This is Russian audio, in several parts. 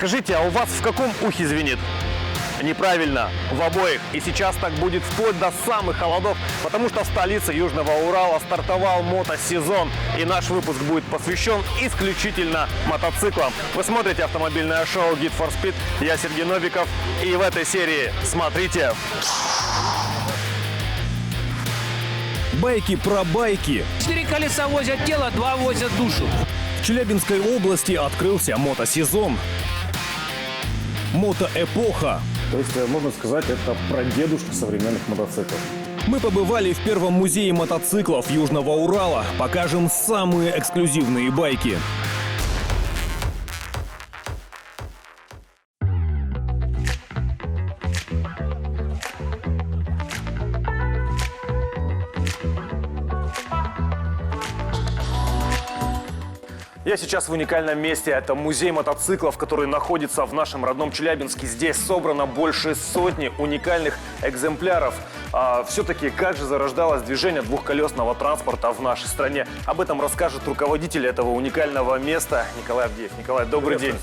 Скажите, а у вас в каком ухе звенит? Неправильно, в обоих. И сейчас так будет вплоть до самых холодов, потому что в столице Южного Урала стартовал мотосезон. И наш выпуск будет посвящен исключительно мотоциклам. Вы смотрите автомобильное шоу Guide for Speed. Я Сергей Новиков. И в этой серии смотрите. Байки про байки. 4 колеса возят тело, 2 возят душу. В Челябинской области открылся мотосезон. Мотоэпоха. То есть, можно сказать, это прадедушка современных мотоциклов. Мы побывали в первом музее мотоциклов Южного Урала. Покажем самые эксклюзивные байки. Я сейчас в уникальном месте. Это музей мотоциклов, который находится в нашем родном Челябинске. Здесь собрано больше сотни уникальных экземпляров. Все-таки как же зарождалось движение двухколесного транспорта в нашей стране? Об этом расскажет руководитель этого уникального места Николай Авдеев. Николай, добрый день.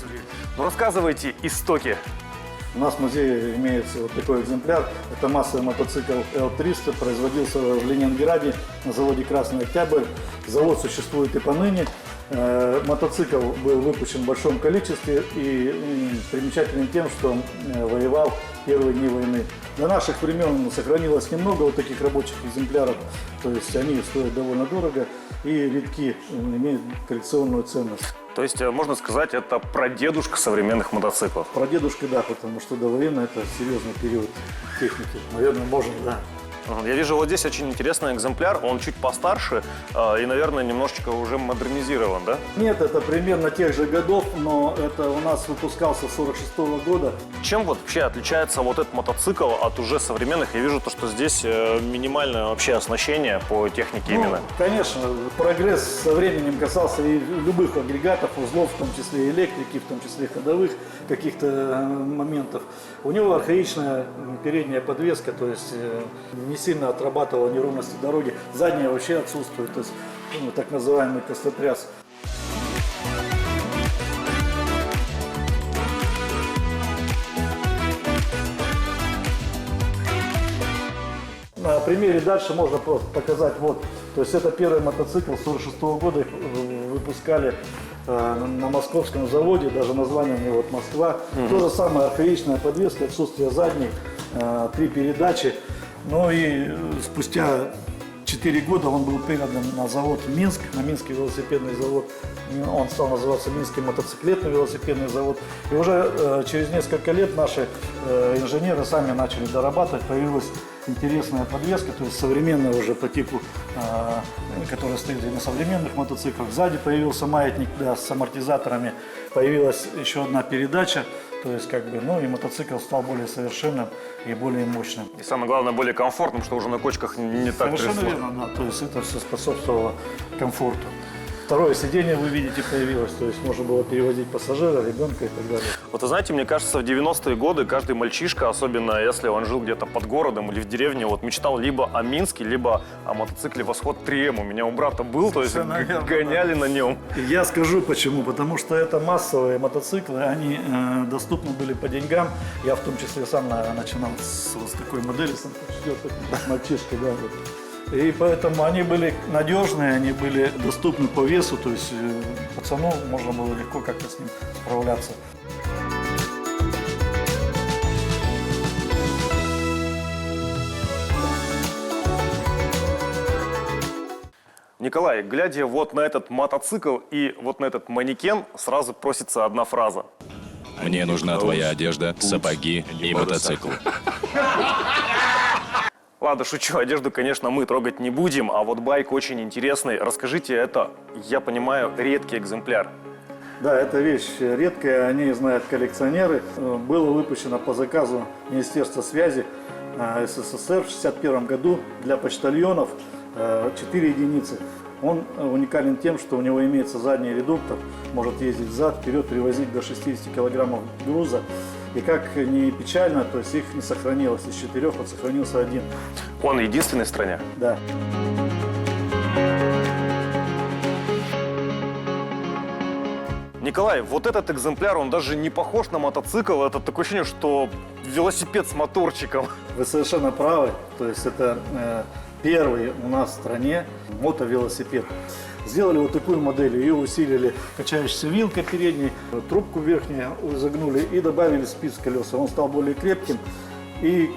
Ну, рассказывайте истоки. У нас в музее имеется вот такой экземпляр. Это массовый мотоцикл L300. Производился в Ленинграде на заводе «Красный Октябрь». Завод существует и поныне. Мотоцикл был выпущен в большом количестве и примечателен тем, что он воевал в первые дни войны. До наших времен сохранилось немного вот таких рабочих экземпляров, то есть они стоят довольно дорого и редки, имеют коллекционную ценность. То есть, можно сказать, это прадедушка современных мотоциклов. Прадедушка, да, потому что довоенный это серьезный период техники, наверное, можно, да. Я вижу, вот здесь очень интересный экземпляр, он чуть постарше и, наверное, немножечко уже модернизирован, да? Нет, это примерно тех же годов, но это у нас выпускался с 46-го года. Чем вот вообще отличается вот этот мотоцикл от уже современных? Я вижу то, что здесь минимальное вообще оснащение по технике именно. Конечно, прогресс со временем касался и любых агрегатов, узлов, в том числе электрики, в том числе ходовых каких-то моментов. У него архаичная передняя подвеска, то есть не сильно отрабатывала неровности дороги. Задняя вообще отсутствует, то есть так называемый костотряс. На примере дальше можно просто показать, вот, то есть это первый мотоцикл 46-го года, их выпускали на московском заводе, даже название у него вот Москва. То же самое, архаичная подвеска, отсутствие задней, 3 передачи. Ну и спустя 4 года он был передан на завод Минск, на Минский велосипедный завод. Он стал называться Минский мотоциклетный велосипедный завод. И уже через несколько лет наши инженеры сами начали дорабатывать. Появилась интересная подвеска, то есть современная уже по типу, которая стоит и на современных мотоциклах. Сзади появился маятник, да, с амортизаторами. Появилась еще одна передача. То есть, как бы, ну и мотоцикл стал более совершенным и более мощным. И самое главное, более комфортным, что уже на кочках не так трясло. Совершенно верно, да. То есть это все способствовало комфорту. Второе сиденье, вы видите, появилось, то есть можно было перевозить пассажира, ребенка и так далее. Вот вы знаете, мне кажется, в 90-е годы каждый мальчишка, особенно если он жил где-то под городом или в деревне, вот мечтал либо о Минске, либо о мотоцикле Восход 3М. У меня у брата был, то есть гоняли на нем. Я скажу почему. Потому что это массовые мотоциклы, они доступны были по деньгам. Я в том числе сам начинал с такой модели, сам мальчишка, да, вот. И поэтому они были надежные, они были доступны по весу, то есть пацану можно было легко как-то с ним справляться. Николай, глядя вот на этот мотоцикл и вот на этот манекен, сразу просится одна фраза. Мне нужна твоя одежда, сапоги и мотоцикл. Ладно, шучу, одежду, конечно, мы трогать не будем, а вот байк очень интересный. Расскажите, это, я понимаю, редкий экземпляр. Да, эта вещь редкая, о ней знают коллекционеры. Было выпущено по заказу Министерства связи СССР в 1961 году для почтальонов 4 единицы. Он уникален тем, что у него имеется задний редуктор, может ездить взад, вперед, перевозить до 60 килограммов груза. И как ни печально, то есть их не сохранилось. Из 4 вот сохранился 1. Он единственный в стране? Да. Николай, вот этот экземпляр, он даже не похож на мотоцикл. Это такое ощущение, что велосипед с моторчиком. Вы совершенно правы. То есть это первый у нас в стране мотовелосипед. Сделали вот такую модель, ее усилили качающейся вилкой передней, трубку верхнюю загнули и добавили спиц колеса. Он стал более крепким и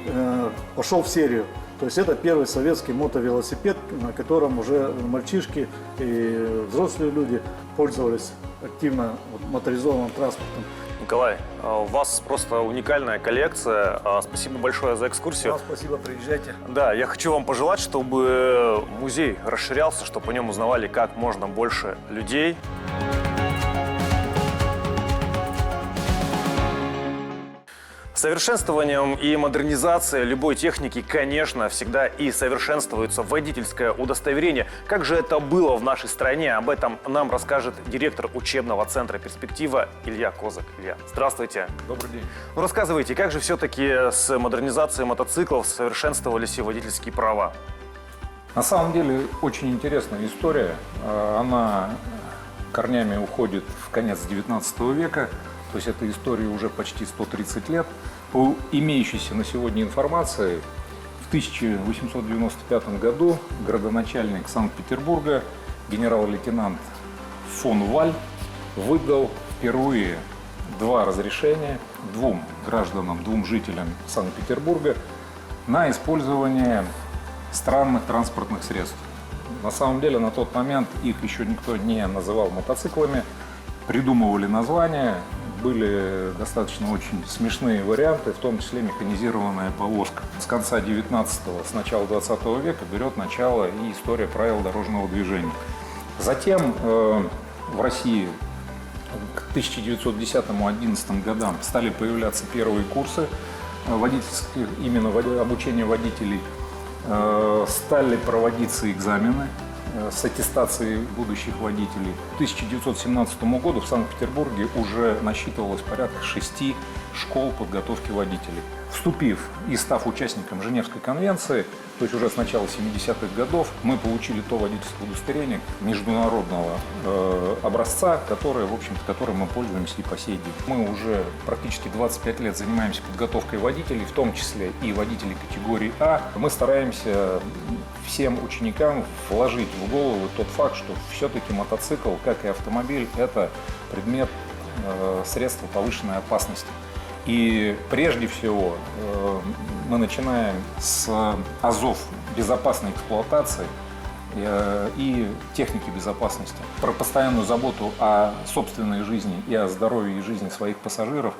пошел в серию. То есть это первый советский мотовелосипед, на котором уже мальчишки и взрослые люди пользовались активно моторизованным транспортом. Николай, у вас просто уникальная коллекция. Спасибо большое за экскурсию. Вам спасибо, приезжайте. Да, я хочу вам пожелать, чтобы музей расширялся, чтобы о нем узнавали как можно больше людей. Совершенствованием и модернизацией любой техники, конечно, всегда и совершенствуется водительское удостоверение. Как же это было в нашей стране? Об этом нам расскажет директор учебного центра «Перспектива» Илья Козак. Илья, здравствуйте. Добрый день. Ну, рассказывайте, как же все-таки с модернизацией мотоциклов совершенствовались и водительские права? На самом деле очень интересная история. Она корнями уходит в конец 19 века. То есть этой истории уже почти 130 лет. По имеющейся на сегодня информации, в 1895 году градоначальник Санкт-Петербурга генерал-лейтенант фон Валь выдал впервые 2 разрешения двум гражданам, двум жителям Санкт-Петербурга на использование странных транспортных средств. На самом деле на тот момент их еще никто не называл мотоциклами, придумывали названия. Были достаточно очень смешные варианты, в том числе механизированная повозка. С конца 19-го, с начала 20 века берет начало и история правил дорожного движения. Затем в России к 1910-11 годам стали появляться первые курсы водительских, именно обучения водителей. Стали проводиться экзамены с аттестацией будущих водителей. К 1917 году в Санкт-Петербурге уже насчитывалось порядка 6 школ подготовки водителей. Вступив и став участником Женевской конвенции, то есть уже с начала 70-х годов, мы получили то водительское удостоверение международного образца, которое, в общем-то, которым мы пользуемся и по сей день. Мы уже практически 25 лет занимаемся подготовкой водителей, в том числе и водителей категории А. Мы стараемся всем ученикам вложить в голову тот факт, что все-таки мотоцикл, как и автомобиль, это предмет средства повышенной опасности. И прежде всего мы начинаем с азов безопасной эксплуатации и техники безопасности. Про постоянную заботу о собственной жизни и о здоровье и жизни своих пассажиров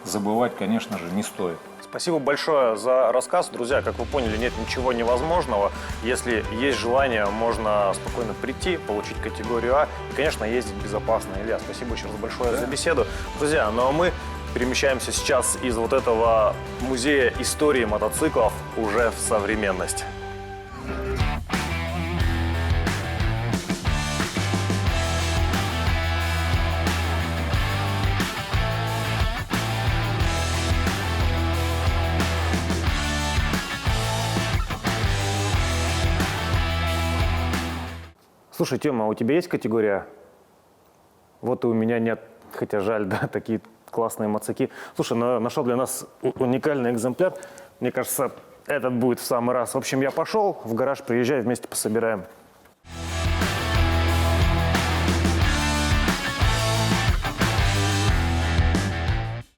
забывать, конечно же, не стоит. Спасибо большое за рассказ. Друзья, как вы поняли, нет ничего невозможного. Если есть желание, можно спокойно прийти, получить категорию А и, конечно, ездить безопасно. Илья, спасибо еще раз большое за беседу. Друзья, ну а мы перемещаемся сейчас из вот этого музея истории мотоциклов уже в современность. Слушай, Тёма, а у тебя есть категория? Вот и у меня нет, хотя жаль, да, такие классные мотоциклы. Слушай, нашел для нас уникальный экземпляр. Мне кажется, этот будет в самый раз. В общем, я пошел в гараж, приезжай, вместе пособираем.